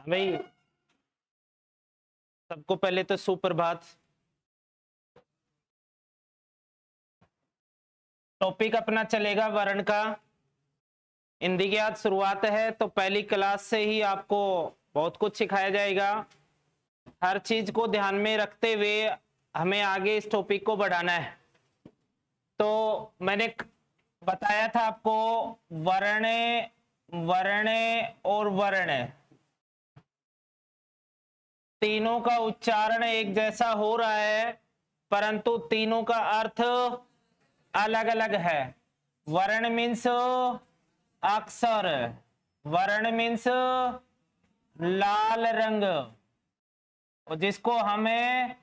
भाई सबको पहले तो सुप्रभात। टॉपिक अपना चलेगा वर्ण का। हिंदी की आज शुरुआत है तो पहली क्लास से ही आपको बहुत कुछ सिखाया जाएगा। हर चीज को ध्यान में रखते हुए हमें आगे इस टॉपिक को बढ़ाना है। तो मैंने बताया था आपको वर्ण वर्ण और वर्ण तीनों का उच्चारण एक जैसा हो रहा है, परंतु तीनों का अर्थ अलग अलग है। वर्ण मीन्स अक्षर, वर्ण मीन्स लाल रंग, और जिसको हमें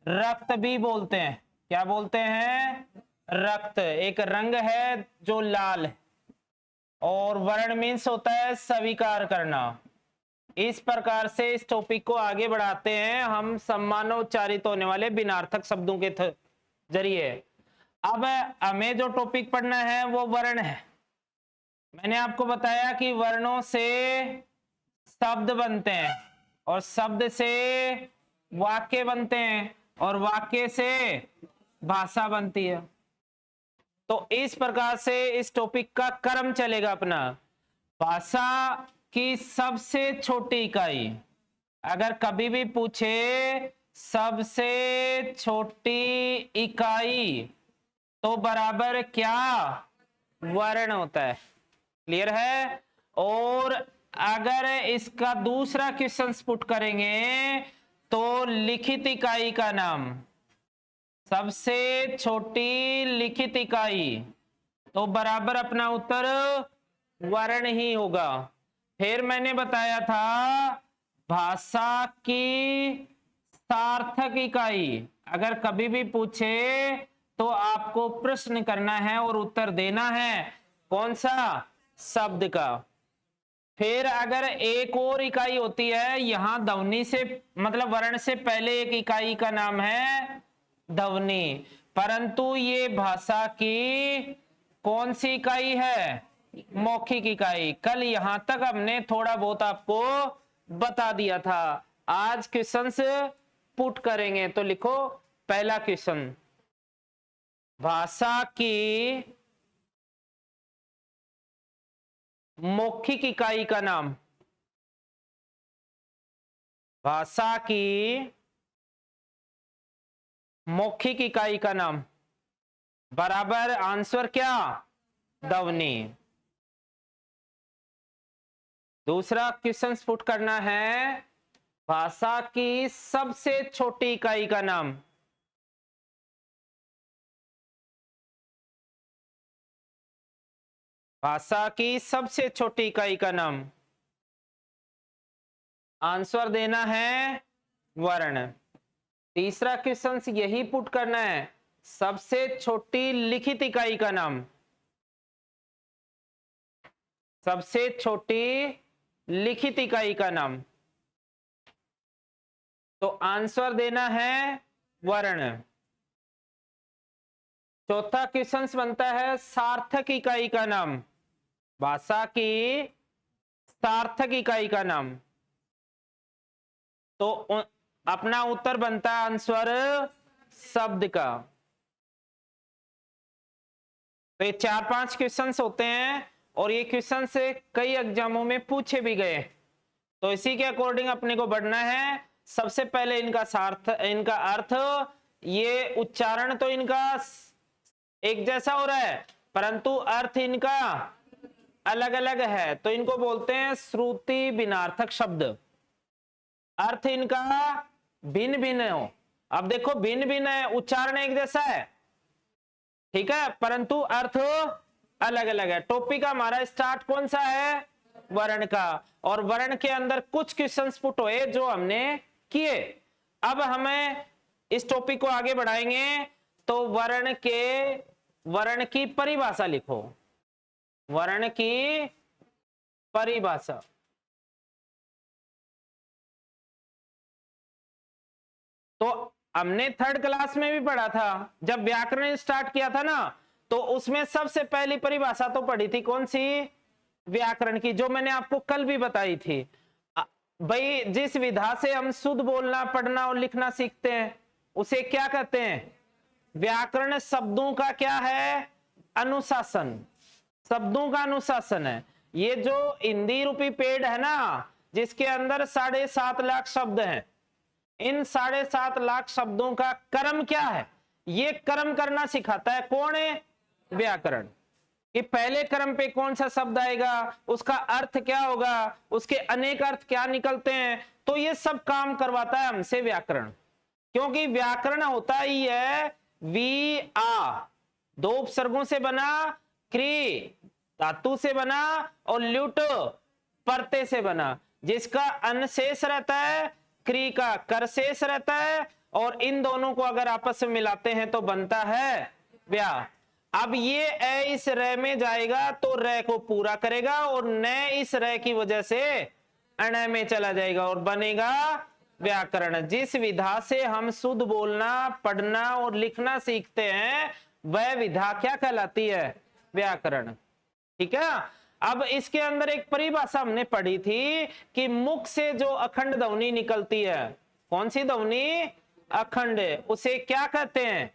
रक्त भी बोलते हैं। क्या बोलते हैं? रक्त। एक रंग है जो लाल है। और वर्ण मीन्स होता है स्वीकार करना। इस प्रकार से इस टॉपिक को आगे बढ़ाते हैं हम सम्मानोच्चारित होने वाले बिनार्थक शब्दों के जरिए। अब हमें जो टॉपिक पढ़ना है वो वर्ण है। मैंने आपको बताया कि वर्णों से शब्द बनते हैं और शब्द से वाक्य बनते हैं और वाक्य से भाषा बनती है। तो इस प्रकार से इस टॉपिक का क्रम चलेगा अपना। भाषा की सबसे छोटी इकाई, अगर कभी भी पूछे सबसे छोटी इकाई तो बराबर क्या? वर्ण होता है। क्लियर है? और अगर इसका दूसरा क्वेश्चन पुट करेंगे तो लिखित इकाई का नाम, सबसे छोटी लिखित इकाई, तो बराबर अपना उत्तर वर्ण ही होगा। फिर मैंने बताया था भाषा की सार्थक इकाई, अगर कभी भी पूछे तो आपको प्रश्न करना है और उत्तर देना है। कौन सा? शब्द का। फिर अगर एक और इकाई होती है, यहां ध्वनि से मतलब वर्ण से पहले एक इकाई का नाम है ध्वनि, परंतु ये भाषा की कौन सी इकाई है? मौखिक इकाई। कल यहां तक हमने थोड़ा बहुत आपको बता दिया था। आज क्वेश्चंस पुट करेंगे तो लिखो पहला क्वेश्चन, भाषा की मौखिक इकाई का नाम। भाषा की मौखिक इकाई का नाम बराबर आंसर क्या? ध्वनि। दूसरा क्वेश्चन पुट करना है, भाषा की सबसे छोटी इकाई का नाम। भाषा की सबसे छोटी इकाई का नाम, आंसर देना है वर्ण। तीसरा क्वेश्चन यही पुट करना है, सबसे छोटी लिखित इकाई का नाम। सबसे छोटी लिखित इकाई का नाम, तो आंसर देना है वर्ण। चौथा क्वेश्चन बनता है सार्थक इकाई का नाम। भाषा की सार्थक इकाई का नाम, तो अपना उत्तर बनता है आंसर शब्द का। तो ये 4-5 क्वेश्चंस होते हैं और ये क्वेश्चन से कई एग्जामों में पूछे भी गए। तो इसी के अकॉर्डिंग अपने को बढ़ना है। सबसे पहले इनका इनका अर्थ, ये उच्चारण तो इनका एक जैसा हो रहा है परंतु अर्थ इनका अलग अलग है, तो इनको बोलते हैं श्रुति भिन्नार्थक शब्द। अर्थ इनका भिन्न भिन्न हो। अब देखो भिन्न भिन्न है, उच्चारण एक जैसा है, ठीक है, परंतु अर्थ अलग अलग है। टॉपिक हमारा स्टार्ट कौन सा है? वर्ण का। और वर्ण के अंदर कुछ क्वेश्चंस पुट हुए जो हमने किए। अब हमें इस टॉपिक को आगे बढ़ाएंगे तो वर्ण की परिभाषा लिखो। वर्ण की परिभाषा। तो हमने थर्ड क्लास में भी पढ़ा था, जब व्याकरण स्टार्ट किया था ना, तो उसमें सबसे पहली परिभाषा तो पढ़ी थी कौन सी? व्याकरण की, जो मैंने आपको कल भी बताई थी। भाई जिस विधा से हम शुद्ध बोलना पढ़ना और लिखना सीखते हैं उसे क्या कहते हैं? व्याकरण शब्दों का क्या है? अनुशासन, शब्दों का अनुशासन है। ये जो हिंदी रूपी पेड़ है ना, जिसके अंदर 7.5 लाख शब्द हैं, इन 7.5 लाख शब्दों का कर्म क्या है? ये कर्म करना सिखाता है। कौन है? व्याकरण। कि पहले कर्म पे कौन सा शब्द आएगा, उसका अर्थ क्या होगा, उसके अनेक अर्थ क्या निकलते हैं, तो ये सब काम करवाता है हमसे व्याकरण। क्योंकि व्याकरण होता ही है वी आ, 2 उपसर्गों से बना, क्री धातु से बना और ल्युट परते से बना, जिसका अन शेष रहता है, क्री का कर शेष रहता है, और इन दोनों को अगर आपस में मिलाते हैं तो बनता है व्या। अब ये ए इस रे में जाएगा तो रे को पूरा करेगा, और न इस रे की वजह से अण में चला जाएगा और बनेगा व्याकरण। जिस विधा से हम शुद्ध बोलना पढ़ना और लिखना सीखते हैं वह विधा क्या कहलाती है? व्याकरण। ठीक है। अब इसके अंदर एक परिभाषा हमने पढ़ी थी कि मुख से जो अखंड ध्वनि निकलती है, कौन सी ध्वनि? अखंड, उसे क्या कहते हैं?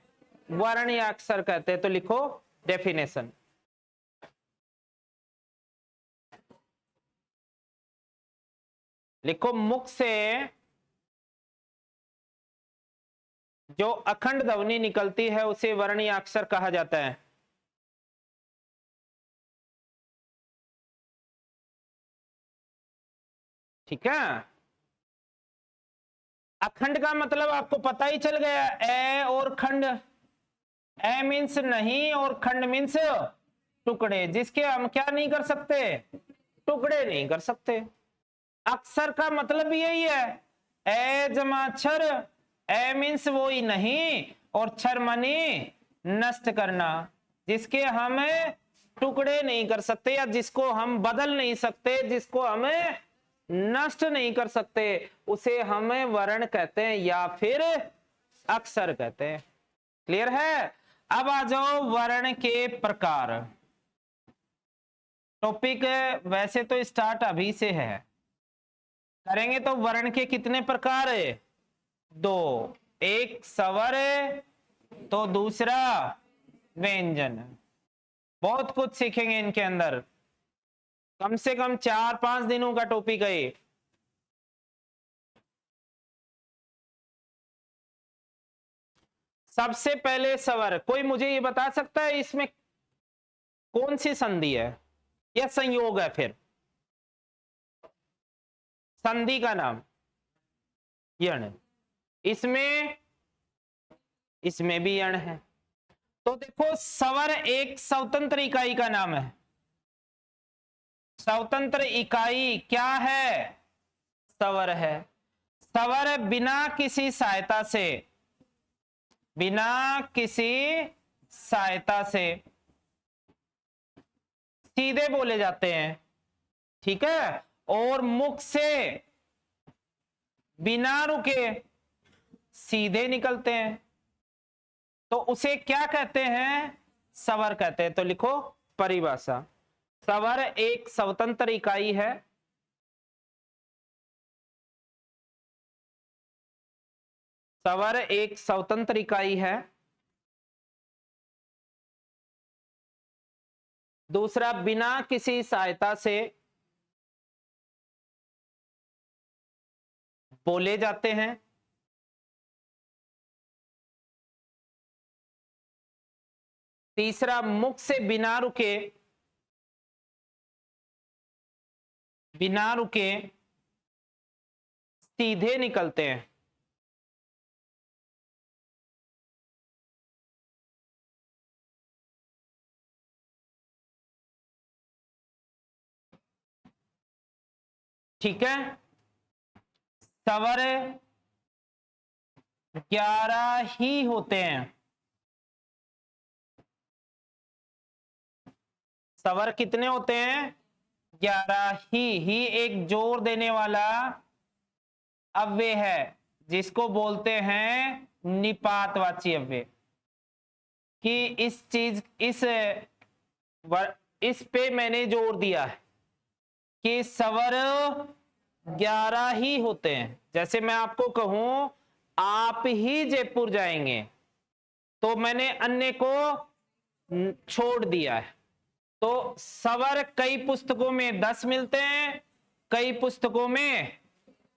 वर्ण या अक्षर कहते हैं। तो लिखो डेफिनेशन। लिखो मुख से जो अखंड ध्वनि निकलती है उसे वर्ण या अक्षर कहा जाता है। ठीक है। अखंड का मतलब आपको पता ही चल गया, ए और खंड। ए मीन्स नहीं और खंड मीन्स टुकड़े, जिसके हम क्या नहीं कर सकते? टुकड़े नहीं कर सकते। अक्षर का मतलब भी यही है, ए जमा क्षर। ए मीन्स वो ही नहीं और क्षर मानी नष्ट करना, जिसके हम टुकड़े नहीं कर सकते या जिसको हम बदल नहीं सकते, जिसको हम नष्ट नहीं कर सकते, उसे हम वर्ण कहते हैं या फिर अक्षर कहते हैं। क्लियर है? अब आ जाओ वर्ण के प्रकार। टॉपिक वैसे तो स्टार्ट अभी से है, करेंगे तो वर्ण के कितने प्रकार है? 2, एक स्वर तो दूसरा व्यंजन। बहुत कुछ सीखेंगे इनके अंदर, कम से कम 4-5 दिनों का टॉपिक है ये। सबसे पहले स्वर, कोई मुझे ये बता सकता है इसमें कौन सी संधि है या संयोग है? फिर संधि का नाम यण, इसमें इसमें भी यण है। तो देखो स्वर एक स्वतंत्र इकाई का नाम है। स्वतंत्र इकाई क्या है? स्वर है। स्वर बिना किसी सहायता से, बिना किसी सहायता से सीधे बोले जाते हैं। ठीक है। और मुख से बिना रुके सीधे निकलते हैं, तो उसे क्या कहते हैं? स्वर कहते हैं। तो लिखो परिभाषा। स्वर एक स्वतंत्र इकाई है। स्वर एक स्वतंत्र इकाई है। दूसरा, बिना किसी सहायता से बोले जाते हैं। तीसरा, मुख से बिना रुके, बिना रुके सीधे निकलते हैं। ठीक है। स्वर 11 ही होते हैं। स्वर कितने होते हैं? 11 ही एक जोर देने वाला अव्यय है जिसको बोलते हैं निपातवाची अव्यय। कि इस चीज इस पे मैंने जोर दिया है कि स्वर 11 ही होते हैं। जैसे मैं आपको कहूं आप ही जयपुर जाएंगे तो मैंने अन्य को छोड़ दिया है। तो स्वर कई पुस्तकों में 10 मिलते हैं, कई पुस्तकों में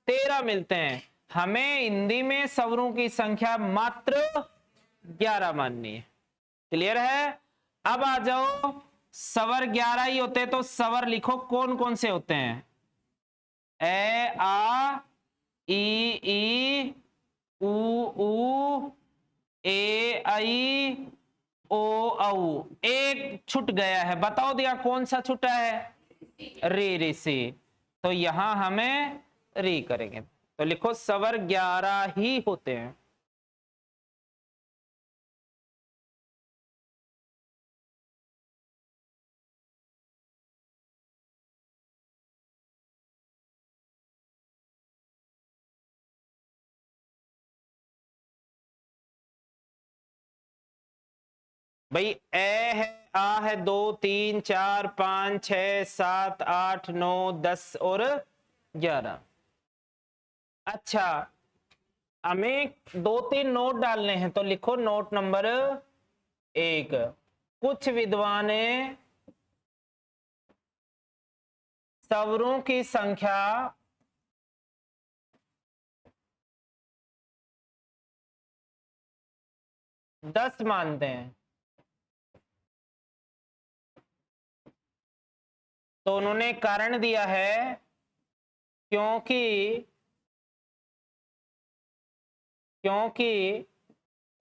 13 मिलते हैं। हमें हिंदी में स्वरों की संख्या मात्र 11 माननी है। क्लियर है? अब आ जाओ, स्वर 11 ही होते हैं तो स्वर लिखो कौन कौन से होते हैं। ए आ ई उ ऊ ए आई ओ औ। एक छूट गया है, बताओ दिया कौन सा छूटा है? रे रे से। तो यहां हमें री करेंगे तो लिखो स्वर 11 ही होते हैं। भाई ए है, आ है, 2 3 4 5 6 7 8 9 10 और 11। अच्छा, हमें 2-3 नोट डालने हैं तो लिखो नोट नंबर 1। कुछ विद्वान स्वरों की संख्या दस मानते हैं। तो उन्होंने कारण दिया है क्योंकि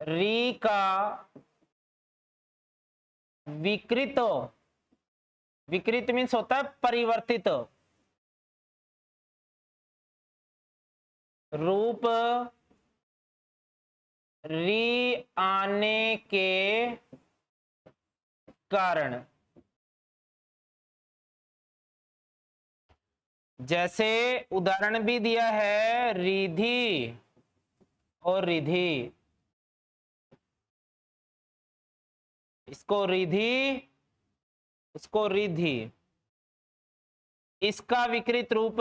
री का विकृत मीन्स होता है परिवर्तित रूप री आने के कारण। जैसे उदाहरण भी दिया है रिधि और रिधि। इसको रिधि, उसको रिधि। इसका विकृत रूप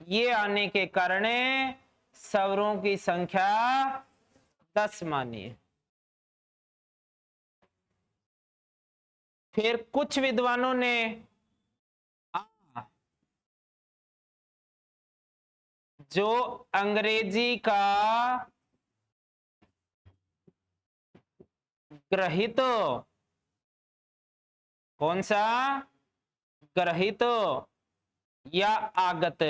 ये आने के कारण स्वरों की संख्या 10 मानिए। फिर कुछ विद्वानों ने जो अंग्रेजी का ग्रहित, कौन सा ग्रहित या आगत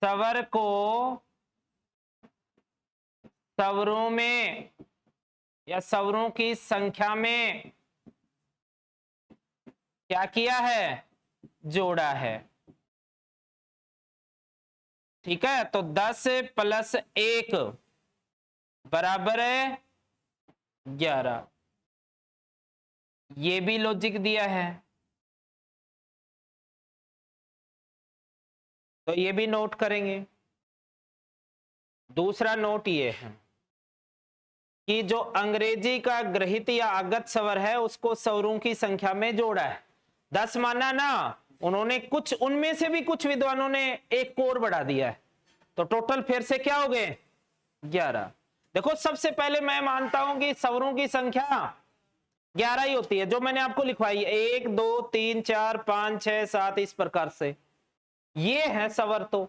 स्वर को स्वरों में या स्वरों की संख्या में क्या किया है? जोड़ा है। ठीक है, तो 10 + 1 बराबर है 11। ये भी लॉजिक दिया है तो ये भी नोट करेंगे। दूसरा नोट ये है कि जो अंग्रेजी का ग्रहित या आगत स्वर है उसको स्वरों की संख्या में जोड़ा है। 10 माना ना, उन्होंने कुछ, उनमें से भी कुछ विद्वानों ने एक को और बढ़ा दिया है तो टोटल फिर से क्या हो गए? 11। देखो सबसे पहले मैं मानता हूं कि स्वरों की संख्या 11 ही होती है जो मैंने आपको लिखवाई, 1 2 3 4 5 6 7 इस प्रकार से ये है स्वर। तो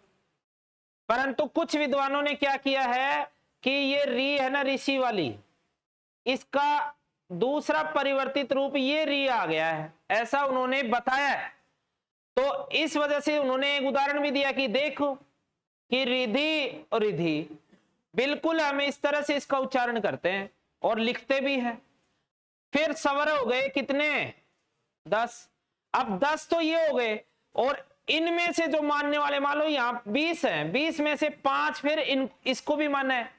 परंतु कुछ विद्वानों ने क्या किया है कि ये री है ना, ऋषि वाली, इसका दूसरा परिवर्तित रूप ये री आ गया है, ऐसा उन्होंने बताया है। तो इस वजह से उन्होंने एक उदाहरण भी दिया कि देखो कि रिधि और रिधि बिल्कुल हम इस तरह से इसका उच्चारण करते हैं और लिखते भी हैं। फिर स्वर हो गए कितने? 10। अब 10 तो ये हो गए और इनमें से जो मानने वाले, मान लो यहां 20 है, 20 में से 5 फिर इसको भी माना है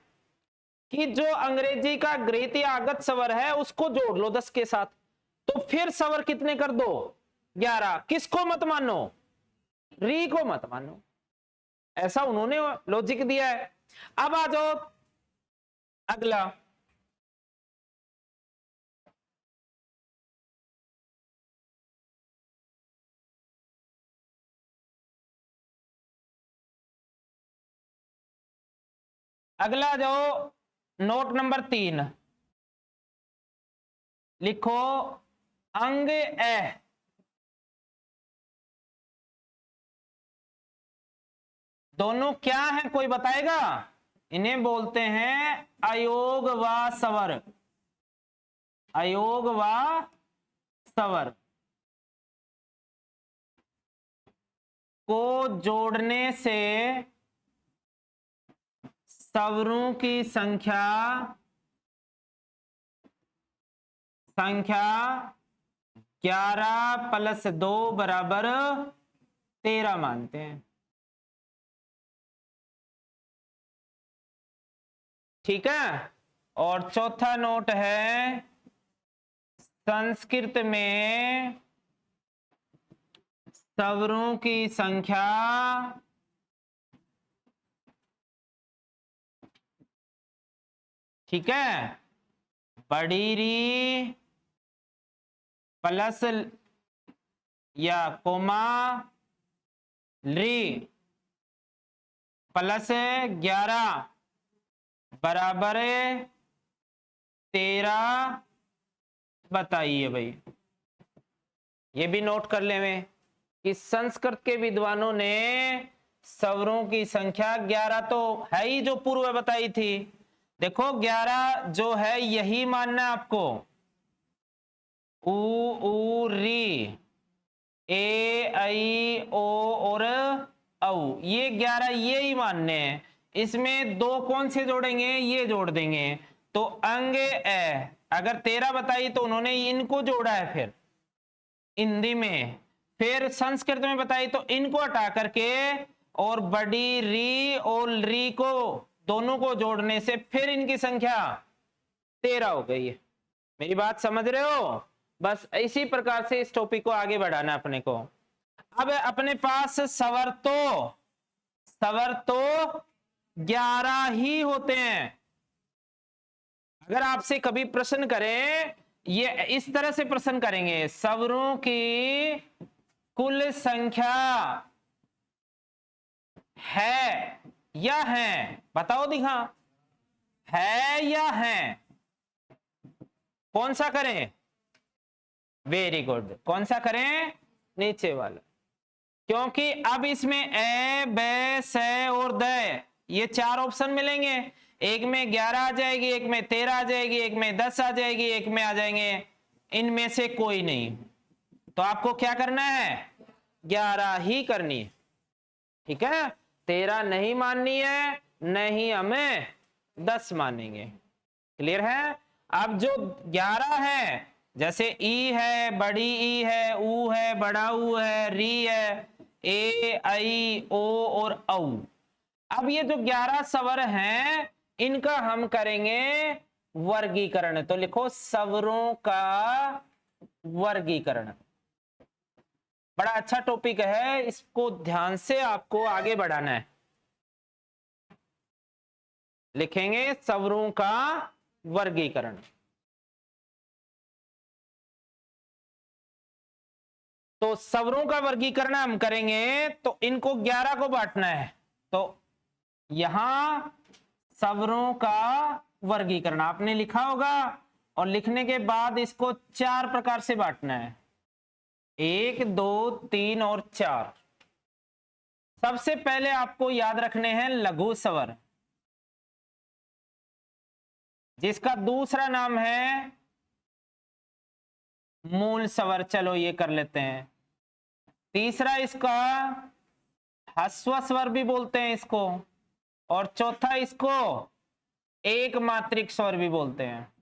कि जो अंग्रेजी का गृहीत या आगत स्वर है उसको जोड़ लो 10 के साथ, तो फिर स्वर कितने कर दो? 11। किसको मत मानो? री को मत मानो। ऐसा उन्होंने लॉजिक दिया है। अब आ जाओ अगला, अगला जाओ, नोट नंबर 3 लिखो, अंग ए। दोनों क्या है, कोई बताएगा? इन्हें बोलते हैं अयोग व स्वर। अयोग व स्वर को जोड़ने से स्वरों की संख्या 11 + 2 बराबर 13 मानते हैं। ठीक है। और चौथा नोट है, संस्कृत में स्वरों की संख्या 'बड़ी री प्लस या कोमा री प्लस 11 बराबर 13 बताइए भाई। ये भी नोट कर लें कि संस्कृत के विद्वानों ने स्वरों की संख्या 11 तो है ही, जो पूर्व बताई थी। देखो 11 जो है यही मानना है आपको। उ री, ए ऐ ओ और औ, ये 11 ये ही मानने हैं। इसमें 2 कौन से जोड़ेंगे, ये जोड़ देंगे। तो अंग ए, अगर 13 बताई तो उन्होंने इनको जोड़ा है, फिर हिंदी में, फिर संस्कृत में बताई तो इनको हटा करके, और बड़ी री और री को दोनों को जोड़ने से फिर इनकी संख्या 13 हो गई है। मेरी बात समझ रहे हो? बस इसी प्रकार से इस टॉपिक को आगे बढ़ाना अपने को। अब अपने पास स्वर तो 11 ही होते हैं। अगर आपसे कभी प्रश्न करें, ये इस तरह से प्रश्न करेंगे, स्वरों की कुल संख्या है या है, बताओ दिखा, है या है? कौन सा करें? वेरी गुड, कौन सा करें? नीचे वाला। क्योंकि अब इसमें ए, बे, से और द, ये 4 ऑप्शन मिलेंगे। एक में 11 आ जाएगी, एक में 13 आ जाएगी, एक में 10 आ जाएगी, एक में आ जाएंगे, इनमें से कोई नहीं। तो आपको क्या करना है? 11 ही करनी है। ठीक है, 13 नहीं माननी है, नहीं हमें 10 मानेंगे। क्लियर है? अब जो 11 है, जैसे ई है, बड़ी ई है, ऊ है, बड़ा ऊ है, री है, ए ऐ ओ और औ। अब ये जो 11 स्वर हैं, इनका हम करेंगे वर्गीकरण। तो लिखो स्वरों का वर्गीकरण। बड़ा अच्छा टॉपिक है, इसको ध्यान से आपको आगे बढ़ाना है। लिखेंगे स्वरों का वर्गीकरण। तो स्वरों का वर्गीकरण हम करेंगे तो इनको 11 को बांटना है। तो यहां स्वरों का वर्गीकरण आपने लिखा होगा, और लिखने के बाद इसको 4 प्रकार से बांटना है, 1 2 3 और 4। सबसे पहले आपको याद रखने हैं लघु स्वर, जिसका दूसरा नाम है मूल स्वर। चलो ये कर लेते हैं। तीसरा इसका ह्रस्व स्वर भी बोलते हैं इसको, और चौथा इसको एक मात्रिक स्वर भी बोलते हैं।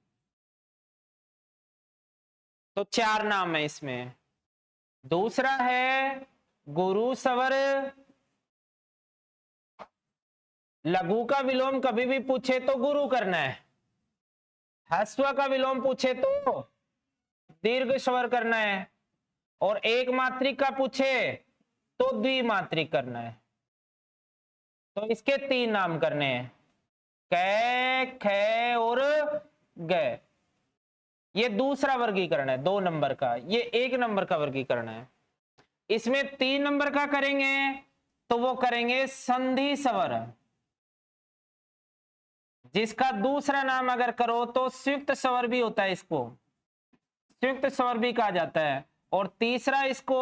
तो 4 नाम है इसमें। दूसरा है गुरु स्वर। लघु का विलोम कभी भी पूछे तो गुरु करना है, ह्रस्व का विलोम पूछे तो दीर्घ स्वर करना है, और एक मात्रिक का पूछे तो द्विमात्रिक करना है। तो इसके 3 नाम करने हैं, कै, ख और ग। ये दूसरा वर्गीकरण है 2 नंबर का, ये 1 नंबर का वर्गीकरण है। इसमें 3 नंबर का करेंगे तो वो करेंगे संधि स्वर। जिसका दूसरा नाम अगर करो तो संयुक्त स्वर भी होता है, इसको संयुक्त स्वर भी कहा जाता है। और तीसरा इसको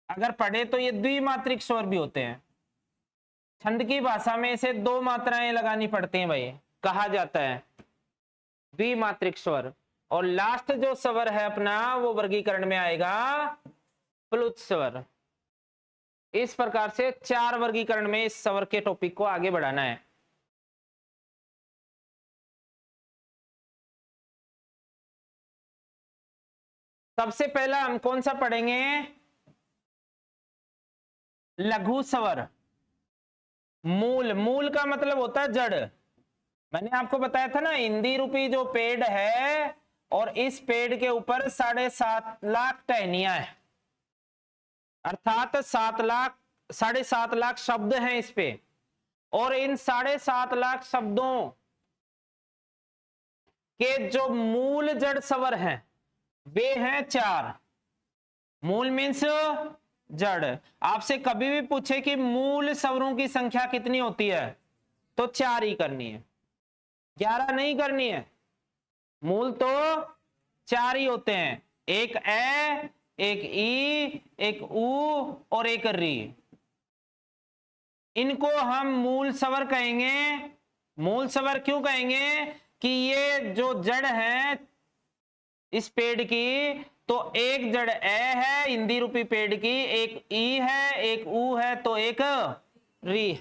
अगर पढ़े तो ये द्विमात्रिक स्वर भी होते हैं। छंद की भाषा में इसे दो मात्राएं लगानी पड़ती हैं भाई, कहा जाता है द्विमात्रिक स्वर। और लास्ट जो स्वर है अपना वो वर्गीकरण में आएगा प्लुत स्वर। इस प्रकार से 4 वर्गीकरण में इस स्वर के टॉपिक को आगे बढ़ाना है। सबसे पहला हम कौन सा पढ़ेंगे? लघु स्वर। मूल, मूल का मतलब होता है जड़। मैंने आपको बताया था ना, हिंदी रूपी जो पेड़ है और इस पेड़ के ऊपर 7.5 लाख टहनियां है, अर्थात 7.5 लाख शब्द हैं इस पे। और इन 7.5 लाख शब्दों के जो मूल जड़ स्वर हैं वे हैं 4। मूल मीन्स जड़। आपसे कभी भी पूछे कि मूल स्वरों की संख्या कितनी होती है तो 4 ही करनी है, 11 नहीं करनी है। मूल तो 4 ही होते हैं, एक ए, एक ई, एक ऊ और एक री। इनको हम मूल स्वर कहेंगे। मूल स्वर क्यों कहेंगे? कि ये जो जड़ है इस पेड़ की, तो एक जड़ ए है हिंदी रूपी पेड़ की, एक ई है, एक ऊ है, तो एक री।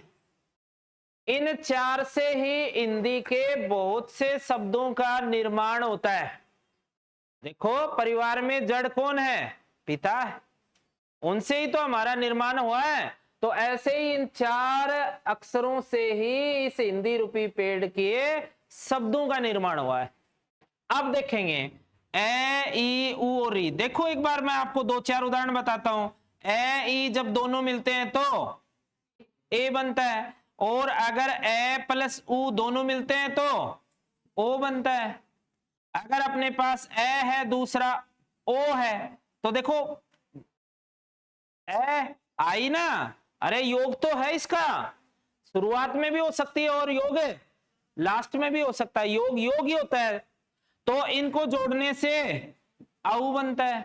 इन 4 से ही हिंदी के बहुत से शब्दों का निर्माण होता है। देखो, परिवार में जड़ कौन है? पिता है, उनसे ही तो हमारा निर्माण हुआ है। तो ऐसे ही इन 4 अक्षरों से ही इस हिंदी रूपी पेड़ के शब्दों का निर्माण हुआ है। अब देखेंगे ए, ई, ऊ और ई। देखो एक बार मैं आपको 2-4 उदाहरण बताता हूं। ए, ई जब दोनों मिलते हैं तो ए बनता है, और अगर ए प्लस ऊ दोनों मिलते हैं तो ओ बनता है। अगर अपने पास ए है दूसरा ओ है तो देखो ए आई ना, अरे योग तो है इसका, शुरुआत में भी हो सकती है और योग लास्ट में भी हो सकता है, योग योग ही होता है। तो इनको जोड़ने से आउ बनता है।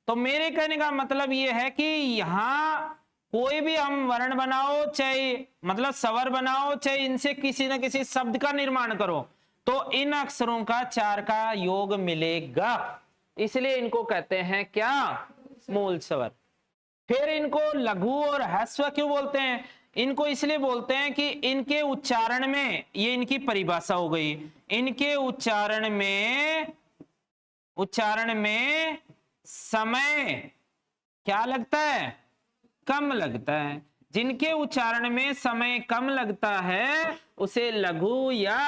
तो मेरे कहने का मतलब यह है कि यहां कोई भी हम वर्ण बनाओ, चाहे मतलब स्वर बनाओ, चाहे इनसे किसी न किसी शब्द का निर्माण करो, तो इन अक्षरों का 4 का योग मिलेगा। इसलिए इनको कहते हैं क्या? मूल स्वर। फिर इनको लघु और ह्रस्व क्यों बोलते हैं? इनको इसलिए बोलते हैं कि इनके उच्चारण में, ये इनकी परिभाषा हो गई, इनके उच्चारण में समय क्या लगता है? कम लगता है। जिनके उच्चारण में समय कम लगता है उसे लघु या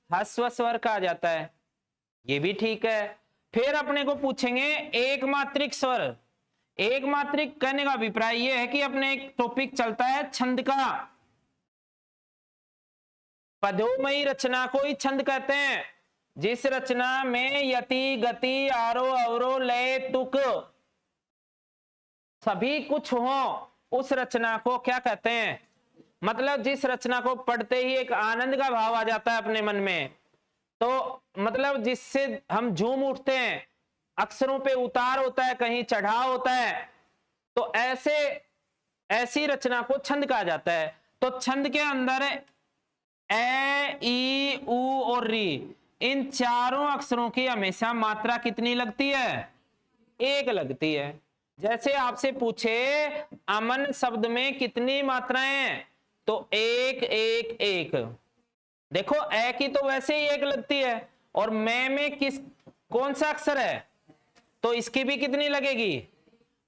ह्रस्व स्वर कहा जाता है। ये भी ठीक है। फिर अपने को पूछेंगे एक मात्रिक स्वर। एक मात्रिक कहने का अभिप्राय यह है कि अपने एक टॉपिक चलता है छंद का। पदोमयी रचना को ही छंद कहते हैं। जिस रचना में यति, गति, आरोह, अवरोह, लय, तुक सभी कुछ हो, उस रचना को क्या कहते हैं? मतलब जिस रचना को पढ़ते ही एक आनंद का भाव आ जाता है अपने मन में, तो मतलब जिससे हम झूम उठते हैं, अक्षरों पे उतार होता है, कहीं चढ़ाव होता है, तो ऐसी रचना को छंद कहा जाता है। तो छंद के अंदर ए, ई, ऊ और री, इन चारों अक्षरों की हमेशा मात्रा कितनी लगती है? 1 लगती है। जैसे आपसे पूछे अमन शब्द में कितनी मात्राएं हैं, तो 1 1 1। देखो ए की तो वैसे ही 1 लगती है, और मैं में कौन सा अक्षर है, तो इसकी भी कितनी लगेगी,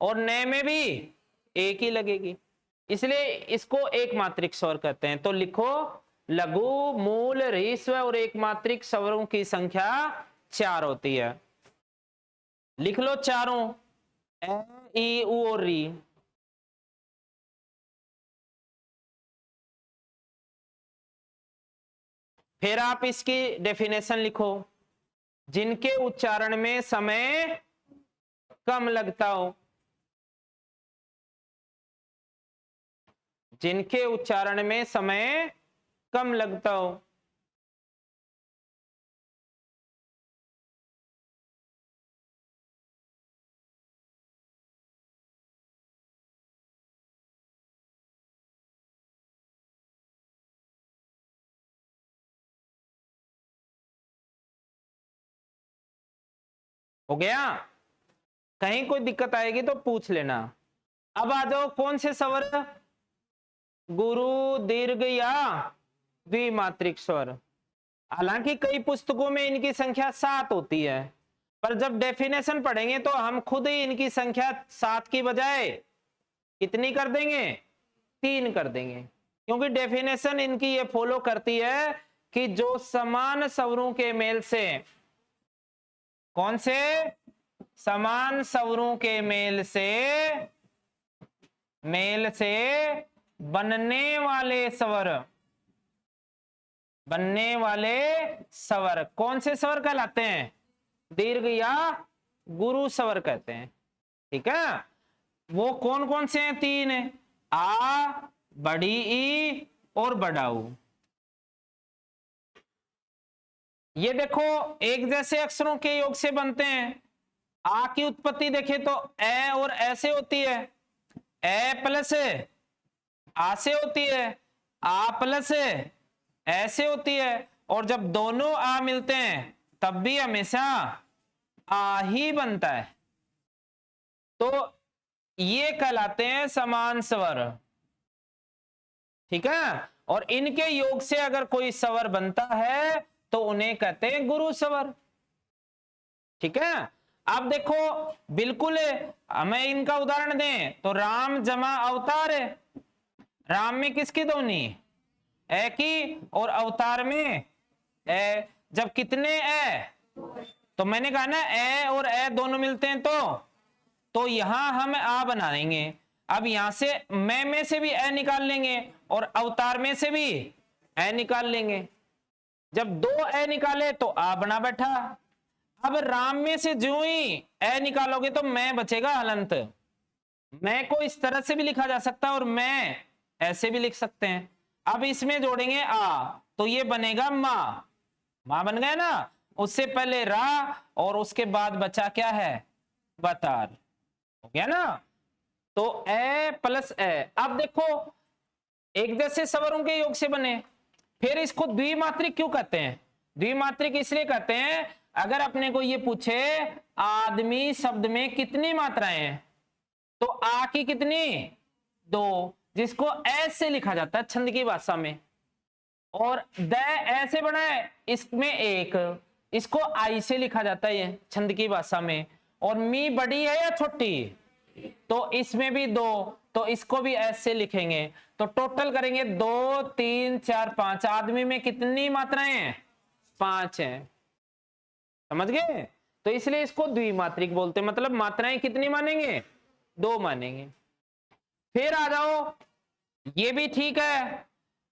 और न में भी 1 ही लगेगी। इसलिए इसको एक मात्रिक स्वर कहते हैं। तो लिखो लघु, मूल, ह्रस्व और एक मात्रिक स्वरों की संख्या 4 होती है। लिख लो चारों, ए, ई, ऊ और री। फिर आप इसकी डेफिनेशन लिखो। जिनके उच्चारण में समय कम लगता हो, जिनके उच्चारण में समय कम लगता हो। हो गया? कहीं कोई दिक्कत आएगी तो पूछ लेना। अब आ जाओ कौन से स्वर, गुरु, दीर्घ या द्विमात्रिक स्वर। हालांकि कई पुस्तकों में इनकी संख्या 7 होती है, पर जब डेफिनेशन पढ़ेंगे तो हम खुद ही इनकी संख्या 7 की बजाय कितनी कर देंगे, 3 कर देंगे, क्योंकि डेफिनेशन इनकी ये फॉलो करती है कि जो समान स्वरों के मेल से, कौन से, समान स्वरों के मेल से बनने वाले स्वर कौन से स्वर कहलाते हैं, दीर्घ या गुरु स्वर कहते हैं। ठीक है, वो कौन कौन से हैं, 3 है, आ, बड़ी ई और बड़ा ऊ। ये देखो एक जैसे अक्षरों के योग से बनते हैं। आ की उत्पत्ति देखे तो ए और ऐसे होती है, ए प्लस आ से होती है, आ प्लस ऐसे होती है, और जब दोनों आ मिलते हैं तब भी हमेशा आ ही बनता है। तो ये कहलाते हैं समान स्वर। ठीक है, और इनके योग से अगर कोई स्वर बनता है तो उन्हें कहते हैं गुरु स्वर। ठीक है, आप देखो बिल्कुल हमें इनका उदाहरण दें तो राम जमा अवतार है, राम में किसकी ध्वनि, ए की, और अवतार में ए। जब कितने ए, तो मैंने कहा ना ए और ए दोनों मिलते हैं तो यहां हम आ बना देंगे। अब यहां से मैं में से भी ए निकाल लेंगे और अवतार में से भी ए निकाल लेंगे। जब 2 ए निकाले तो आ बना बैठा। अब राम में से जो ही ए निकालोगे तो मैं बचेगा हलंत। मैं को इस तरह से भी लिखा जा सकता है और मैं ऐसे भी लिख सकते हैं। अब इसमें जोड़ेंगे आ तो ये बनेगा मां बन गया ना। उससे पहले रा और उसके बाद बचा क्या है, बतार, हो गया ना। तो ए प्लस ए। अब देखो एक जैसे स्वरों के योग से बने, फिर इसको द्विमात्रिक क्यों कहते हैं, द्विमात्रिक इसलिए कहते हैं अगर अपने को ये पूछे आदमी शब्द में कितनी मात्राएं हैं तो आ की कितनी, 2, जिसको एस से लिखा जाता है छंद की भाषा में, और द ऐसे बना है इसमें 1, इसको आई से लिखा जाता है छंद की भाषा में, और मी बड़ी है या छोटी तो इसमें भी 2, तो इसको भी एस से लिखेंगे। तो टोटल करेंगे 2 3 4 5, आदमी में कितनी मात्राएं हैं, 5 हैं। समझ गए? तो इसलिए इसको द्विमात्रिक बोलते हैं, मतलब मात्राएं कितनी मानेंगे, 2 मानेंगे। फिर आ जाओ, ये भी ठीक है।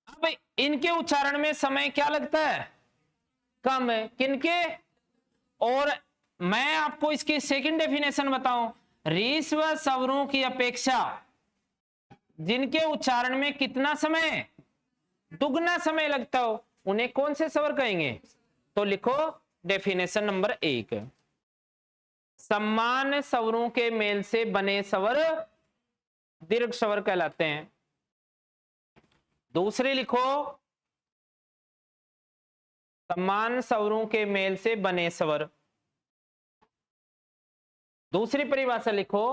अब इनके उच्चारण में समय क्या लगता है, कम है, किनके, और मैं आपको इसकी सेकंड डेफिनेशन बताऊं, रीस्व स्वरों की अपेक्षा जिनके उच्चारण में कितना समय, दुगना समय लगता हो, उन्हें कौन से स्वर कहेंगे। तो लिखो डेफिनेशन नंबर 1, समान स्वरों के मेल से बने स्वर दीर्घ स्वर कहलाते हैं। दूसरी लिखो, समान स्वरों के मेल से बने स्वर। दूसरी परिभाषा लिखो,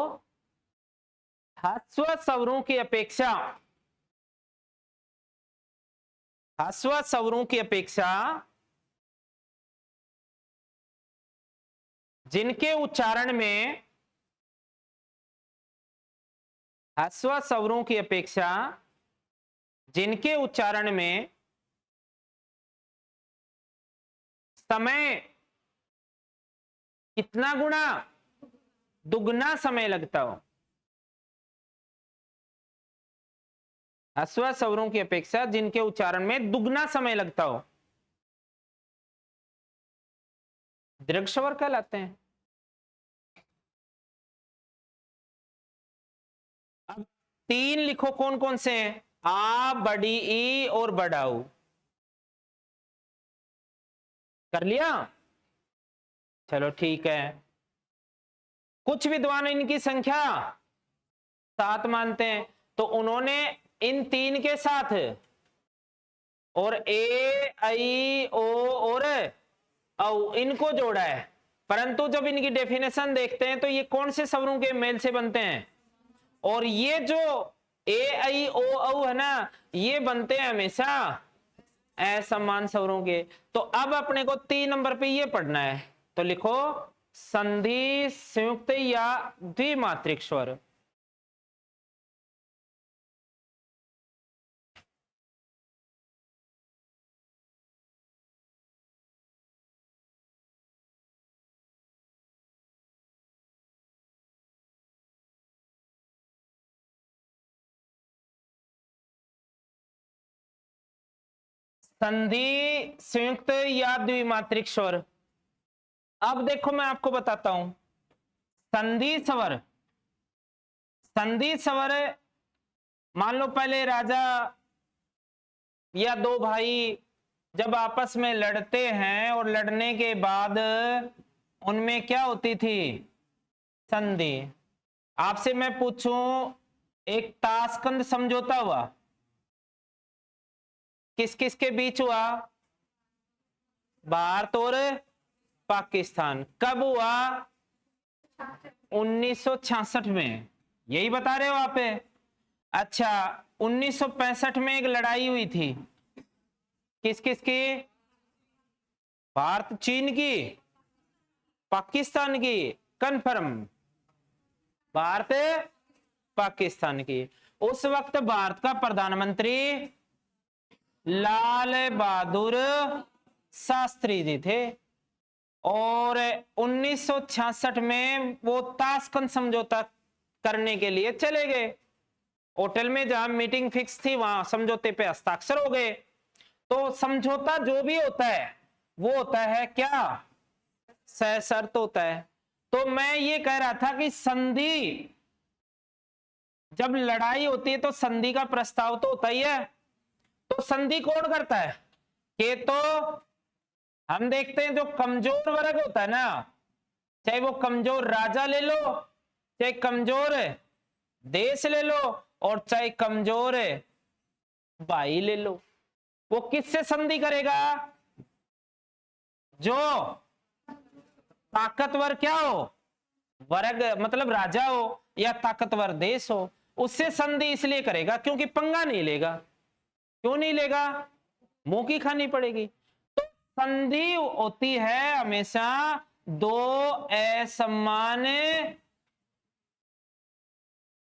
ह्रस्व स्वरों की अपेक्षा, ह्रस्व स्वरों की अपेक्षा जिनके उच्चारण में, ह्रस्व स्वरों की अपेक्षा जिनके उच्चारण में समय कितना गुना, दुगना समय लगता हो। ह्रस्व स्वरों की अपेक्षा जिनके उच्चारण में दुगना समय लगता हो, दीर्घ स्वर कहलाते हैं। अब 3 लिखो कौन कौन से हैं, आ, बड़ी ई और बड़ा ऊ। कर लिया, चलो ठीक है। कुछ विद्वान इनकी संख्या 7 मानते हैं, तो उन्होंने इन 3 के साथ और ए, आई, ओ और औ इनको जोड़ा है, परंतु जब इनकी डेफिनेशन देखते हैं तो ये कौन से स्वरों के मेल से बनते हैं, और ये जो ए आई ओ औ है ना, ये बनते हैं हमेशा असमान स्वरों के। तो अब अपने को 3 नंबर पे ये पढ़ना है, तो लिखो संधि संयुक्त या द्विमात्रिक स्वर। संधि संयुक्त या द्विमात्रिक स्वर। अब देखो मैं आपको बताता हूं, संधि स्वर, संधि स्वर, मान लो पहले राजा या 2 भाई जब आपस में लड़ते हैं और लड़ने के बाद उनमें क्या होती थी, संधि। आपसे मैं पूछूं, एक ताशकंद समझौता हुआ, किस किस के बीच हुआ, भारत और पाकिस्तान। कब हुआ, 1966 में, यही बता रहे हो आप। अच्छा, 1965 में एक लड़ाई हुई थी, किस किस की, भारत चीन की, पाकिस्तान की, कंफर्म, भारत पाकिस्तान की। उस वक्त भारत का प्रधानमंत्री लाल बहादुर शास्त्री जी थे, और 1966 में वो ताशकंद समझौता करने के लिए चले गए। होटल में जहां मीटिंग फिक्स थी वहां समझौते पे हस्ताक्षर हो गए। तो समझौता जो भी होता है वो होता है क्या, सशर्त होता है। तो मैं ये कह रहा था कि संधि, जब लड़ाई होती है तो संधि का प्रस्ताव तो होता ही है। तो संधि कौन करता है, कि तो हम देखते हैं जो कमजोर वर्ग होता है ना, चाहे वो कमजोर राजा ले लो, चाहे कमजोर देश ले लो, और चाहे कमजोर भाई ले लो, वो किससे संधि करेगा, जो ताकतवर क्या हो, वर्ग मतलब राजा हो या ताकतवर देश हो, उससे संधि इसलिए करेगा क्योंकि पंगा नहीं लेगा। क्यों नहीं लेगा, मुंह की खानी पड़ेगी। तो संधि होती है हमेशा 2 असमान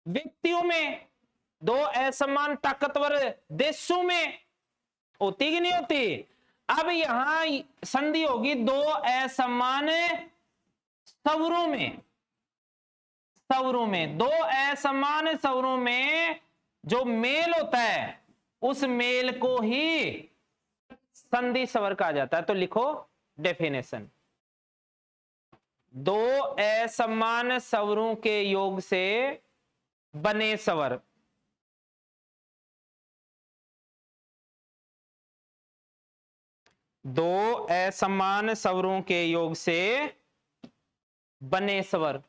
व्यक्तियों में, 2 असमान ताकतवर देशों में होती कि नहीं होती। अब यहां संधि होगी 2 असमान स्वरों में, स्वरों में 2 असमान स्वरों में जो मेल होता है उस मेल को ही संधि स्वर कहा जाता है। तो लिखो डेफिनेशन, 2 असमान स्वरों के योग से बने स्वर, दो असमान स्वरों के योग से बने स्वर।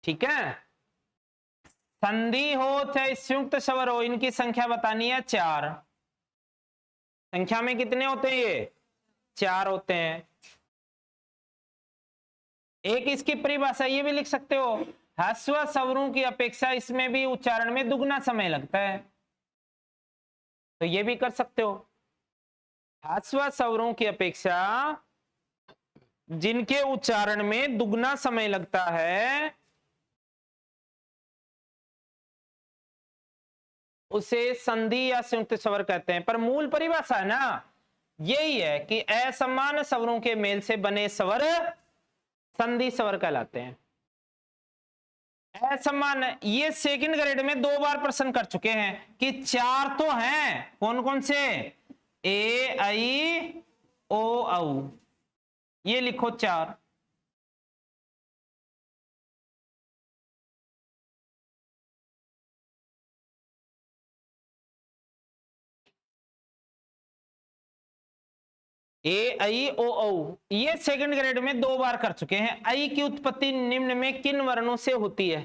ठीक है, संधि हो चाहे संयुक्त स्वर हो, इनकी संख्या बतानी है 4। संख्या में कितने होते हैं, ये 4 होते हैं। एक इसकी परिभाषा ये भी लिख सकते हो, ह्रस्व स्वरों की अपेक्षा इसमें भी उच्चारण में दुगना समय लगता है, तो ये भी कर सकते हो। ह्रस्व स्वरों की अपेक्षा जिनके उच्चारण में दुगना समय लगता है उसे संधि या संयुक्त स्वर कहते हैं। पर मूल परिभाषा है ना यही है कि असमान स्वरों के मेल से बने स्वर संधि स्वर कहलाते हैं। असमान, ये सेकंड ग्रेड में 2 बार प्रश्न कर चुके हैं कि 4 तो हैं, कौन कौन से, ए आई ओ औ, ये लिखो 4। ए आई ओ औ, ये सेकंड ग्रेड में 2 बार कर चुके हैं। आई की उत्पत्ति निम्न में किन वर्णों से होती है।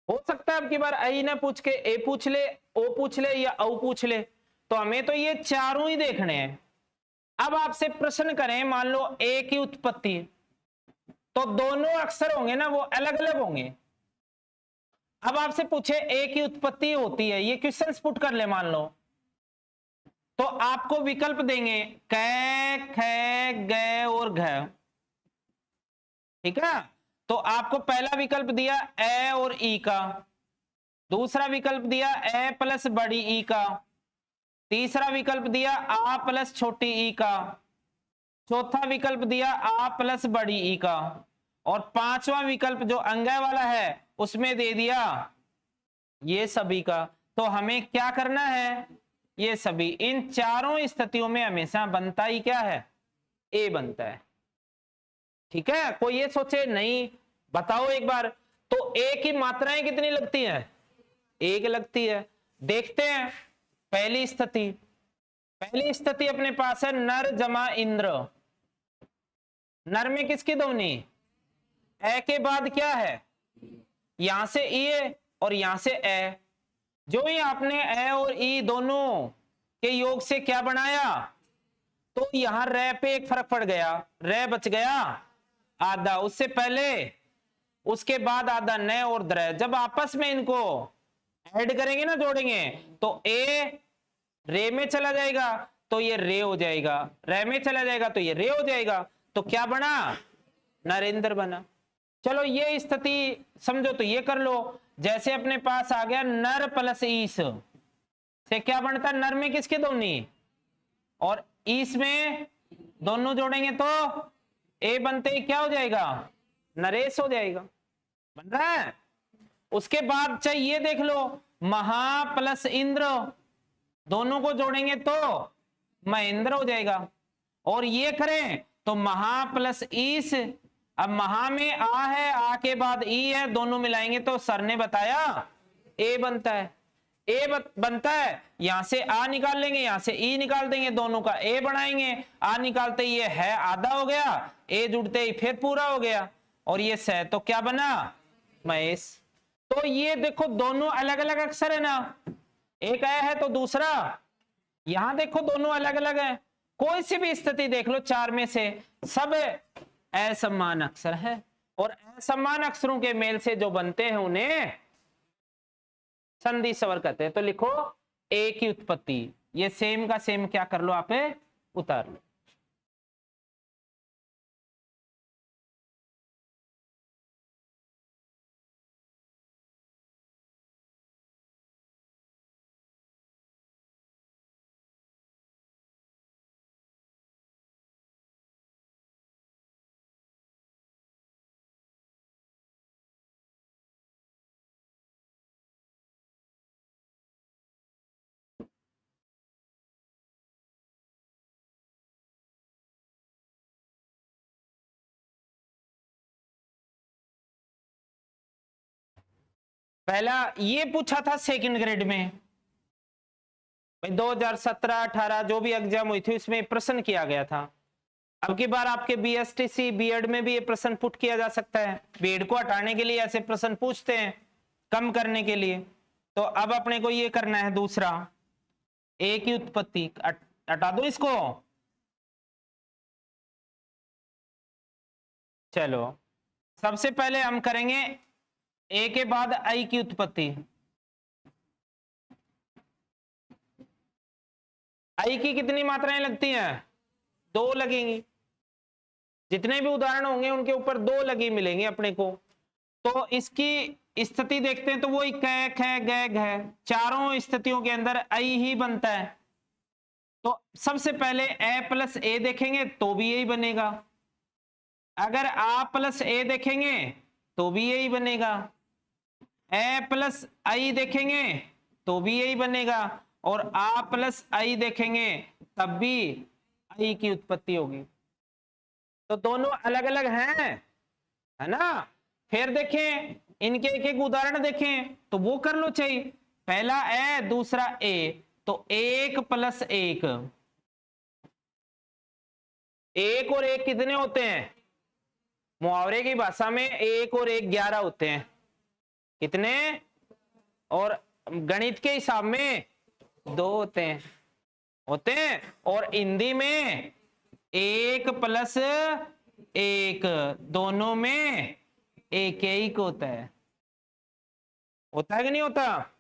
हो सकता है अब की बार आई ना पूछ के ए पूछ ले, ओ पूछ ले या औ पूछ ले, तो हमें तो ये चारों ही देखने हैं। अब आपसे प्रश्न करें, मान लो ए की उत्पत्ति, तो दोनों अक्षर होंगे ना वो अलग अलग होंगे। अब आपसे पूछे ए की उत्पत्ति होती है, ये क्वेश्चंस पुट कर ले मान लो, तो आपको विकल्प देंगे कै, खे, ग और घ। ठीक है, तो आपको पहला विकल्प दिया ए और ई का, दूसरा विकल्प दिया ए प्लस बड़ी ई का, तीसरा विकल्प दिया आ प्लस छोटी ई का, चौथा विकल्प दिया आ प्लस बड़ी ई का, और पांचवा विकल्प जो अंगय वाला है उसमें दे दिया ये सभी का। तो हमें क्या करना है, ये सभी, इन चारों स्थितियों में हमेशा बनता ही क्या है, ए बनता है। ठीक है, कोई ये सोचे नहीं, बताओ एक बार, तो ए की मात्राएं कितनी लगती हैं, एक लगती है। देखते हैं पहली स्थिति, पहली स्थिति अपने पास है नर जमा इंद्र। नर में किसकी ध्वनि, ए के बाद क्या है, यहां से ई है और यहां से ए, जो ही आपने ए और ई दोनों के योग से क्या बनाया, तो यहां रे पे एक फर्क पड़ गया, रे बच गया आधा, उससे पहले उसके बाद आधा न और द्र, जब आपस में इनको ऐड करेंगे ना, जोड़ेंगे, तो ए रे में चला जाएगा तो ये रे हो जाएगा, रे में चला जाएगा तो ये रे हो जाएगा, तो क्या बना, नरेंद्र बना। चलो ये स्थिति समझो तो ये कर लो, जैसे अपने पास आ गया नर प्लस ईस से क्या बनता है, नर में किसके ध्वनि और ईस में दोनों जोड़ेंगे तो ए बनते ही क्या हो जाएगा, नरेश हो जाएगा, बन रहा है। उसके बाद चाहिए देख लो महा प्लस इंद्र, दोनों को जोड़ेंगे तो महेंद्र हो जाएगा, और ये करें तो महा प्लस ईस, अब महा में आ है, आ के बाद ई है, दोनों मिलाएंगे तो सर ने बताया ए बनता है, ए बनता है, यहां से आ निकाल लेंगे, यहां से ई निकाल देंगे, दोनों का ए बनाएंगे, आ निकालते ही ये है आधा हो गया, ए जुड़ते ही फिर पूरा हो गया, और ये स तो क्या बना, महेश। तो ये देखो दोनों अलग अलग अक्षर है ना, एक ए है तो दूसरा, यहां देखो दोनों अलग अलग है, कोई सी भी स्थिति देख लो चार में से, सब असमान अक्षर है, और असमान अक्षरों के मेल से जो बनते हैं उन्हें संधि स्वर कहते हैं। तो लिखो ए की उत्पत्ति, ये सेम का सेम क्या कर लो आप उतार लो। पहला ये पूछा था सेकंड ग्रेड में, 2017-18 जो भी एग्जाम हुई थी उसमें प्रश्न किया गया था। अब की बार आपके बीएसटीसी बीएड में भी ये प्रश्न पुट किया जा सकता है, बीएड को हटाने के लिए ऐसे प्रश्न पूछते हैं, कम करने के लिए। तो अब अपने को ये करना है दूसरा, ए की उत्पत्ति, हटा दो इसको। चलो सबसे पहले हम करेंगे ए के बाद आई की उत्पत्ति। आई की कितनी मात्राएं लगती हैं, दो लगेंगी, जितने भी उदाहरण होंगे उनके ऊपर दो लगी मिलेंगे अपने को। तो इसकी स्थिति देखते हैं, तो वो कै, ख, ग, घ, चारों स्थितियों के अंदर आई ही बनता है। तो सबसे पहले ए प्लस ए देखेंगे तो भी यही बनेगा, अगर आ प्लस ए देखेंगे तो भी यही बनेगा, ए प्लस आई देखेंगे तो भी यही बनेगा, और आ प्लस आई देखेंगे तब भी आई की उत्पत्ति होगी। तो दोनों अलग अलग हैं, है ना। फिर देखें इनके एक एक उदाहरण देखें तो वो कर लो चाहिए, पहला ए दूसरा ए, तो एक प्लस एक, एक और एक कितने होते हैं, मुहावरे की भाषा में एक और एक 11 होते हैं, कितने, और गणित के हिसाब में 2 होते हैं, और हिंदी में 1 प्लस 1, दोनों में एक होता है। होता है कि नहीं होता?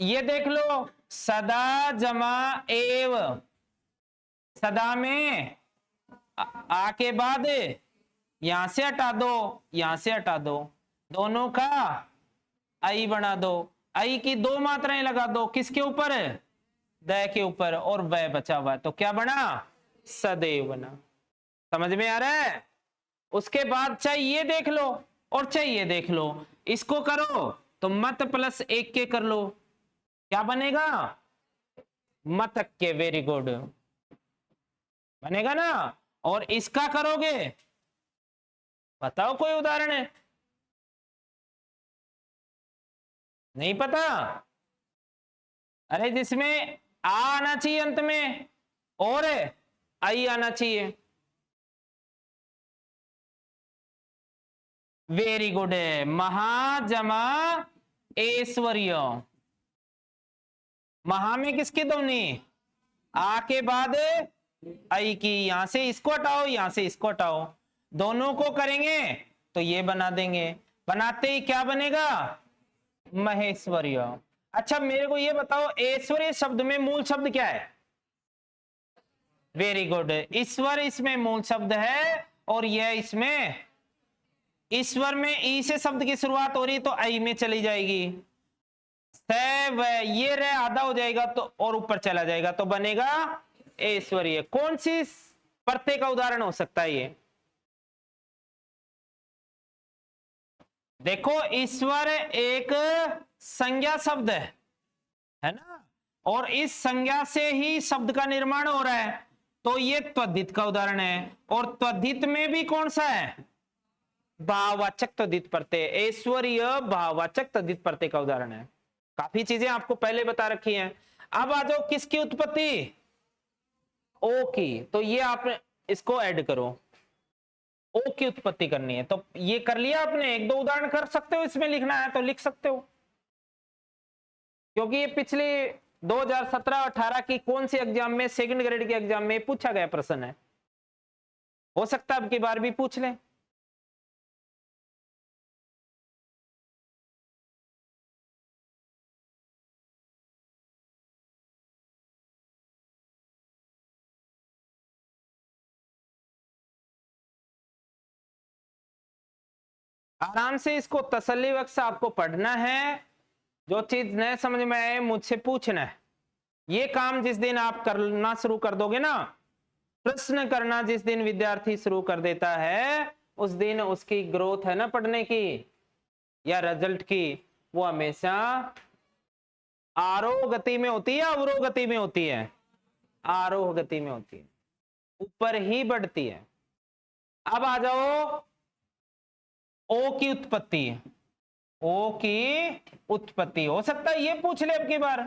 ये देख लो, सदा जमा एव, सदा में आ के बाद यहां से हटा दो, यहां से हटा दो, दोनों का आई बना दो, आई की 2 मात्राएं लगा दो, किसके ऊपर? द के ऊपर, और वह बचा हुआ है, तो क्या बना? सदैव बना। समझ में आ रहा है? उसके बाद चाहे ये देख लो और चाहे ये देख लो, इसको करो तो मत प्लस 1 के कर लो, क्या बनेगा? मतक के, वेरी गुड, बनेगा ना। और इसका करोगे, बताओ कोई उदाहरण है? नहीं पता? अरे जिसमें आ आना चाहिए अंत में और आई आना चाहिए। वेरी गुड है, महाजमा ऐश्वर्य। महा में किसकी ध्वनि? आ के बाद आई की, यहां से इसको हटाओ, यहां से इसको हटाओ, दोनों को करेंगे तो ये बना देंगे, बनाते ही क्या बनेगा? महेश्वर्य। अच्छा मेरे को ये बताओ, ऐश्वर्य शब्द में मूल शब्द क्या है? वेरी गुड, ईश्वर इसमें मूल शब्द है, और यह इसमें, ईश्वर में ई से शब्द की शुरुआत हो रही तो आई में चली जाएगी, ये रे आधा हो जाएगा तो और ऊपर चला जाएगा तो बनेगा ऐश्वर्य। कौन सी प्रत्यय का उदाहरण हो सकता है ये? देखो, ईश्वर एक संज्ञा शब्द है ना, और इस संज्ञा से ही शब्द का निर्माण हो रहा है, तो ये त्वधित का उदाहरण है। और त्वधित में भी कौन सा है? भाववाचक त्वधित प्रत्यय, ऐश्वर्य भाववाचक त्वधित प्रत्यय का उदाहरण है। काफी चीजें आपको पहले बता रखी हैं। अब आ जाओ किसकी उत्पत्ति? ओ की, तो ये आप इसको ऐड करो, ओ की उत्पत्ति करनी है, तो ये कर लिया आपने। 1-2 उदाहरण कर सकते हो, इसमें लिखना है तो लिख सकते हो, क्योंकि ये पिछले 2017-18 की कौन सी एग्जाम में, सेकंड ग्रेड के एग्जाम में पूछा गया प्रश्न है, हो सकता है अब की बार भी पूछ लें। आराम से इसको तसल्ली वक्त से आपको पढ़ना है, जो चीज न समझ में आए मुझसे पूछना है। ये काम जिस दिन आप करना शुरू कर दोगे ना, प्रश्न करना जिस दिन विद्यार्थी शुरू कर देता है, उस दिन उसकी ग्रोथ है ना पढ़ने की या रिजल्ट की, वो हमेशा आरोह गति में होती है या अवरोह गति में होती है? आरोह गति में होती है, ऊपर ही बढ़ती है। अब आ जाओ ओ की उत्पत्ति, ओ की उत्पत्ति हो सकता है ये पूछ ले अब की बार,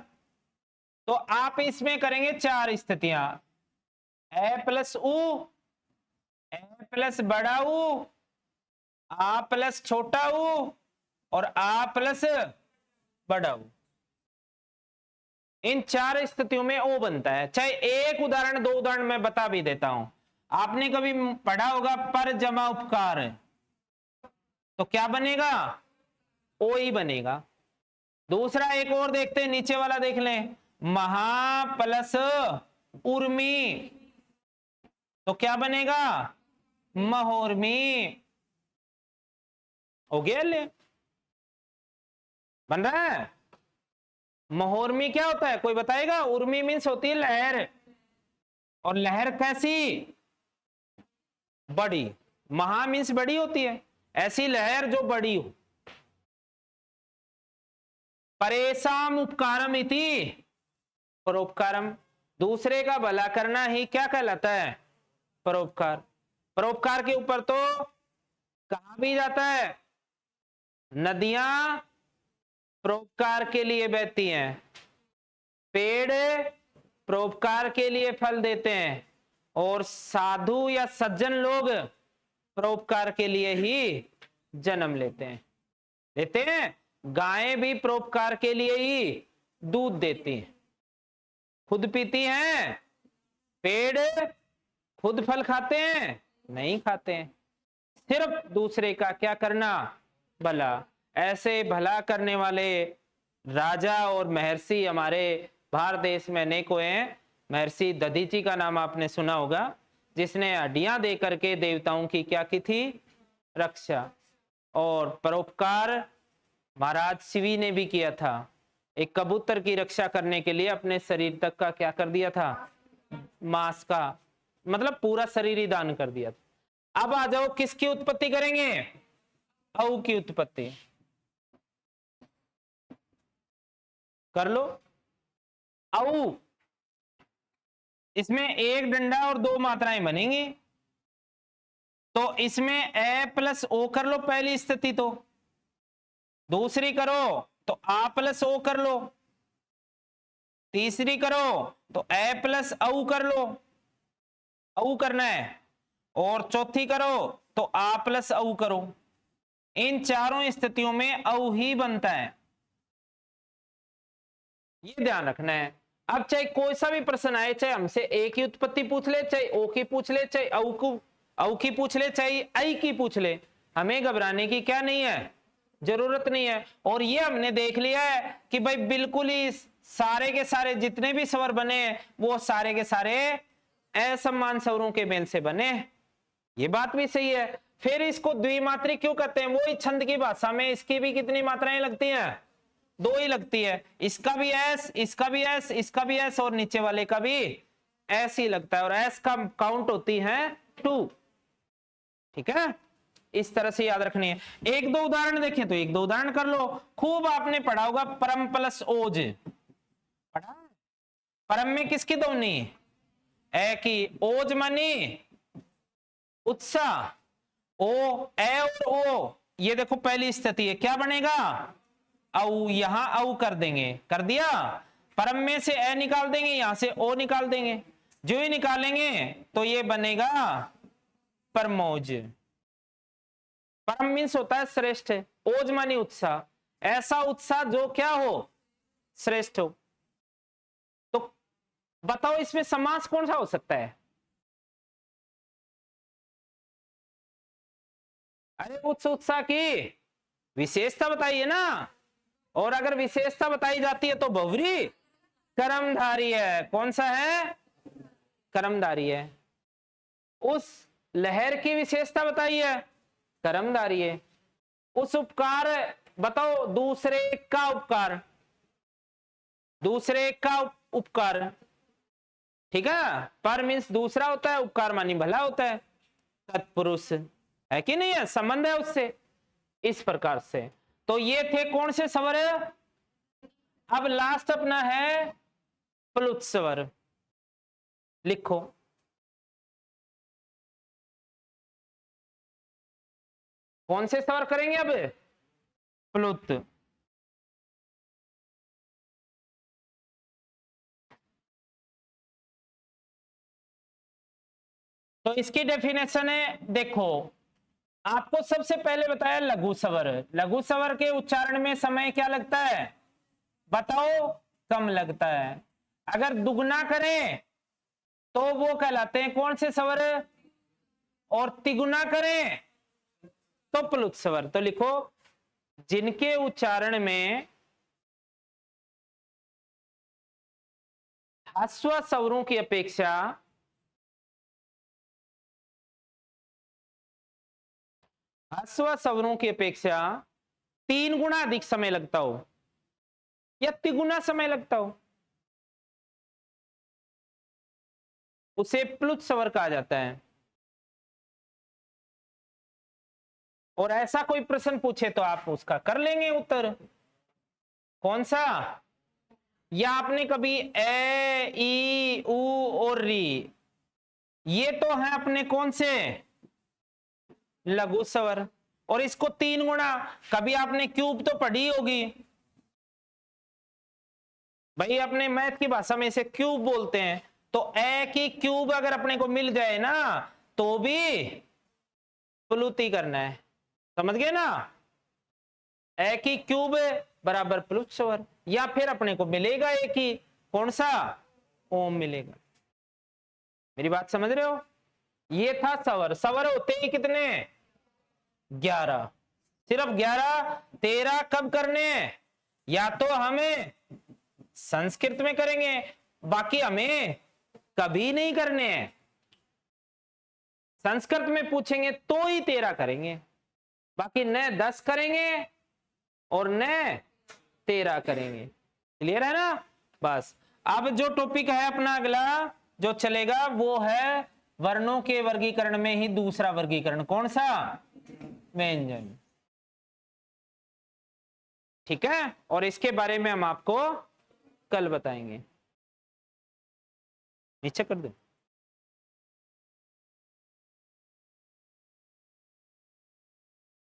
तो आप इसमें करेंगे 4 स्थितियां, ए प्लस उ, ए प्लस बड़ा उ, आ प्लस छोटा उ, और आ प्लस बड़ा उ। इन 4 स्थितियों में ओ बनता है। चाहे एक उदाहरण 2 उदाहरण मैं बता भी देता हूं। आपने कभी पढ़ा होगा पर जमा उपकार, तो क्या बनेगा? ओ ही बनेगा। दूसरा एक और देखते हैं, नीचे वाला देख लें, महा प्लस उर्मी, तो क्या बनेगा? महोर्मी। हो गया ले, बन रहा है। महोर्मी क्या होता है कोई बताएगा? उर्मी मीन्स होती है लहर, और लहर कैसी? बड़ी। महा मीन्स बड़ी होती है, ऐसी लहर जो बड़ी हो। परेशान उपकारम इति परोपकारम, दूसरे का भला करना ही क्या कहलाता है? परोपकार। परोपकार के ऊपर तो कहा भी जाता है, नदियां परोपकार के लिए बहती हैं, पेड़ परोपकार के लिए फल देते हैं, और साधु या सज्जन लोग परोपकार के लिए ही जन्म लेते हैं। गायें भी परोपकार के लिए ही दूध देती हैं, खुद पीती हैं, पेड़ खुद फल खाते हैं? नहीं खाते हैं। सिर्फ दूसरे का क्या करना? भला। ऐसे भला करने वाले राजा और महर्षि हमारे भारत देश में अनेकों हैं। महर्षि दधीची का नाम आपने सुना होगा, जिसने हड्डियां दे करके देवताओं की क्या की थी? रक्षा। और परोपकार महाराज शिवी ने भी किया था। एक कबूतर की रक्षा करने के लिए अपने शरीर तक का क्या कर दिया था? मांस का, मतलब पूरा शरीर ही दान कर दिया था। अब आ जाओ, किसकी उत्पत्ति करेंगे? औ की उत्पत्ति कर लो। औ, इसमें एक डंडा और दो मात्राएं बनेंगी, तो इसमें ए प्लस ओ कर लो पहली स्थिति, तो दूसरी करो तो आ प्लस ओ कर लो, तीसरी करो तो ए प्लस औ कर लो, औ करना है, और चौथी करो तो आ प्लस औ करो। इन चारों स्थितियों में औ ही बनता है, ये ध्यान रखना है। अब चाहे कोई सा भी प्रश्न आए, चाहे हमसे ए की उत्पत्ति पूछ ले, चाहे ओ की पूछ ले, चाहे औ की पूछ ले, चाहे आई की पूछ ले, हमें घबराने की क्या नहीं है? जरूरत नहीं है। और ये हमने देख लिया है कि भाई बिल्कुल ही सारे के सारे जितने भी स्वर बने वो सारे के सारे असमान स्वरों के मेल से बने। ये बात भी सही है। फिर इसको द्विमात्रिक क्यों कहते हैं? वही छंद की भाषा में इसकी भी कितनी मात्राएं लगती हैं? दो ही लगती है। इसका भी एस, इसका भी एस, इसका भी एस, और नीचे वाले का भी एस ही लगता है, और एस का काउंट होती है 2। ठीक है, इस तरह से याद रखनी है। एक दो उदाहरण देखें तो एक दो उदाहरण कर लो। खूब आपने पढ़ा होगा परम प्लस ओज, पढ़ा? परम में किसकी ध्वनि? ए की। ओज मानी उत्साह। ओ, ए और ओ, ये देखो पहली स्थिति है, क्या बनेगा? औ, यहां औ कर देंगे, कर दिया। परम में से ए निकाल देंगे, यहां से ओ निकाल देंगे, जो ही निकालेंगे तो ये बनेगा परमोज। परम मीन्स होता है श्रेष्ठ, ओज मानी उत्साह, ऐसा उत्साह जो क्या हो? श्रेष्ठ हो। तो बताओ इसमें समास कौन सा हो सकता है? अरे उस उत्साह की विशेषता बताइए ना। और अगर विशेषता बताई जाती है तो बहुरी कर्मधारी है। कौन सा है? कर्मधारी है। उस लहर की विशेषता बताइए, कर्मधारी है। उस उपकार बताओ, दूसरे का उपकार, दूसरे का उपकार। ठीक है, पर मीन्स दूसरा होता है, उपकार मानी भला होता है। तत्पुरुष है कि नहीं है? संबंध है उससे, इस प्रकार से। तो ये थे कौन से स्वर? अब लास्ट अपना है प्लुत स्वर। लिखो, कौन से स्वर करेंगे अब? प्लुत। तो इसकी डेफिनेशन है, देखो आपको सबसे पहले बताया लघु स्वर। लघु स्वर के उच्चारण में समय क्या लगता है? बताओ, कम लगता है। अगर दुगना करें तो वो कहलाते हैं कौन से स्वर? और तिगुना करें तो प्लुत स्वर। तो लिखो, जिनके उच्चारण में ह्रस्व स्वरों की अपेक्षा ह्रस्व स्वरों की अपेक्षा 3 गुना अधिक समय लगता हो या तिगुना समय लगता हो, उसे प्लुत स्वर कहा जाता है। और ऐसा कोई प्रश्न पूछे तो आप उसका कर लेंगे उत्तर। कौन सा? या आपने कभी ए, ई, उ और री, ये तो है अपने कौन से? लघु स्वर। और इसको 3 गुना, कभी आपने क्यूब तो पढ़ी होगी भाई, अपने मैथ की भाषा में इसे क्यूब बोलते हैं। तो ए की क्यूब अगर अपने को मिल जाए ना तो भी प्लुति करना है, समझ गए ना? ए की क्यूब बराबर प्लुत स्वर। या फिर अपने को मिलेगा एक ही, कौन सा? ओम मिलेगा। मेरी बात समझ रहे हो? ये था स्वर। स्वर होते ही कितने? 11। सिर्फ 11। 13 कब करने हैं? या तो हमें संस्कृत में करेंगे, बाकी हमें कभी नहीं करने हैं। संस्कृत में पूछेंगे तो ही 13 करेंगे, बाकी न 10 करेंगे और न 13 करेंगे। क्लियर है ना? बस अब जो टॉपिक है अपना अगला जो चलेगा वो है वर्णों के वर्गीकरण में ही दूसरा वर्गीकरण। कौन सा? व्यंजन। ठीक है, और इसके बारे में हम आपको कल बताएंगे। नीचे कर दो।